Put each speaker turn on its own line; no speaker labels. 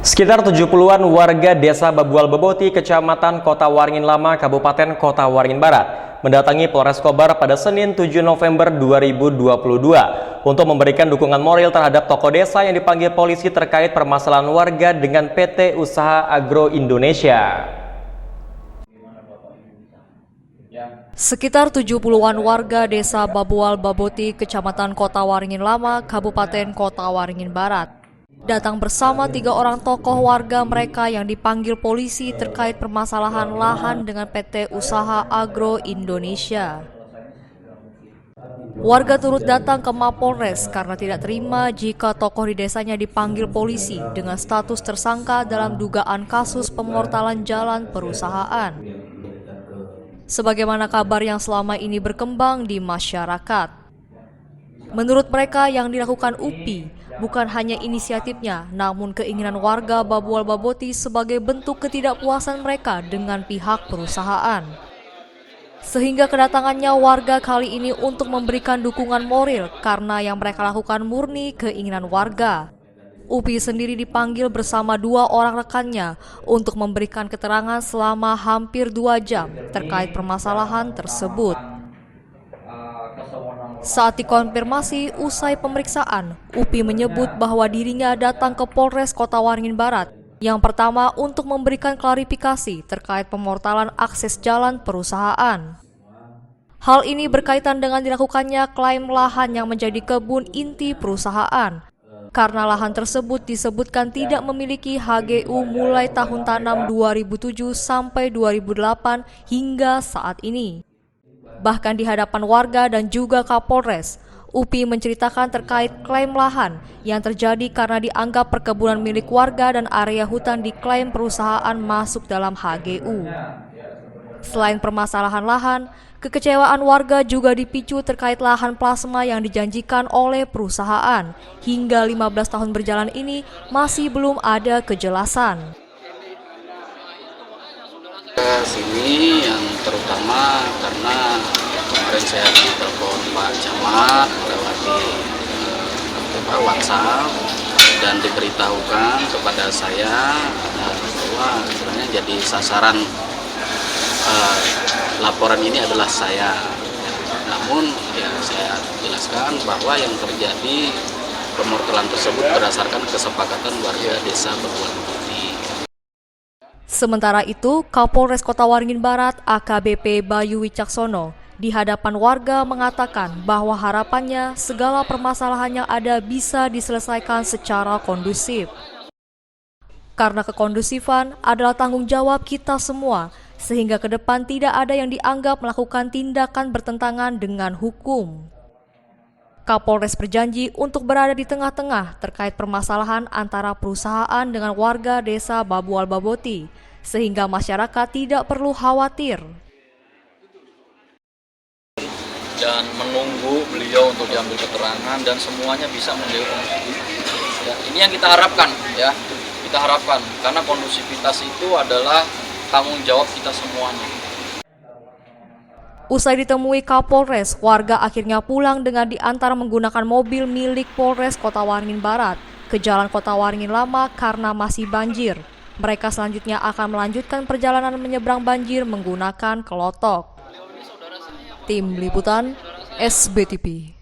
Sekitar 70-an warga desa Babual Beboti, Kecamatan Kota Waringin Lama, Kabupaten Kota Waringin Barat, mendatangi Polres Kobar pada Senin 7 November 2022 untuk memberikan dukungan moral terhadap tokoh desa yang dipanggil polisi terkait permasalahan warga dengan PT Usaha Agro Indonesia.
Sekitar 70-an warga desa Babual Beboti, Kecamatan Kota Waringin Lama, Kabupaten Kota Waringin Barat, datang bersama 3 orang tokoh warga mereka yang dipanggil polisi terkait permasalahan lahan dengan PT Usaha Agro Indonesia. Warga turut datang ke Mapolres karena tidak terima jika tokoh di desanya dipanggil polisi dengan status tersangka dalam dugaan kasus pemortalan jalan perusahaan. Sebagaimana kabar yang selama ini berkembang di masyarakat. Menurut mereka, yang dilakukan UPI bukan hanya inisiatifnya, namun keinginan warga Babual Beboti sebagai bentuk ketidakpuasan mereka dengan pihak perusahaan. Sehingga kedatangannya warga kali ini untuk memberikan dukungan moral karena yang mereka lakukan murni keinginan warga. UPI sendiri dipanggil bersama 2 orang rekannya untuk memberikan keterangan selama hampir 2 jam terkait permasalahan tersebut. Saat dikonfirmasi usai pemeriksaan, UPI menyebut bahwa dirinya datang ke Polres Kota Waringin Barat yang pertama untuk memberikan klarifikasi terkait pemortalan akses jalan perusahaan. Hal ini berkaitan dengan dilakukannya klaim lahan yang menjadi kebun inti perusahaan, karena lahan tersebut disebutkan tidak memiliki HGU mulai tahun tanam 2007 sampai 2008 hingga saat ini. Bahkan di hadapan warga dan juga Kapolres, UPI menceritakan terkait klaim lahan yang terjadi karena dianggap perkebunan milik warga dan area hutan diklaim perusahaan masuk dalam HGU. Selain permasalahan lahan, kekecewaan warga juga dipicu terkait lahan plasma yang dijanjikan oleh perusahaan. Hingga 15 tahun berjalan ini masih belum ada kejelasan.
Ke sini yang terutama karena kemarin saya ditelepon Pak Camat melewati Pak WhatsApp dan diberitahukan kepada saya bahwa sebenarnya jadi sasaran laporan ini adalah saya. Namun ya saya jelaskan bahwa yang terjadi pemortalan tersebut berdasarkan kesepakatan warga desa Babual Beboti.
Sementara itu, Kapolres Kota Waringin Barat AKBP Bayu Wicaksono di hadapan warga mengatakan bahwa harapannya segala permasalahan yang ada bisa diselesaikan secara kondusif. Karena kekondusifan adalah tanggung jawab kita semua, sehingga ke depan tidak ada yang dianggap melakukan tindakan bertentangan dengan hukum. Kapolres berjanji untuk berada di tengah-tengah terkait permasalahan antara perusahaan dengan warga desa Babual Beboti, sehingga masyarakat tidak perlu khawatir.
Dan menunggu beliau untuk diambil keterangan dan semuanya bisa menjadi kondusif. Ya, ini yang kita harapkan, ya. Kita harapkan karena kondusivitas itu adalah tanggung jawab kita semuanya.
Usai ditemui Kapolres, warga akhirnya pulang dengan diantar menggunakan mobil milik Polres Kota Waringin Barat ke Jalan Kota Waringin Lama karena masih banjir. Mereka selanjutnya akan melanjutkan perjalanan menyeberang banjir menggunakan kelotok. Tim Liputan SBTV.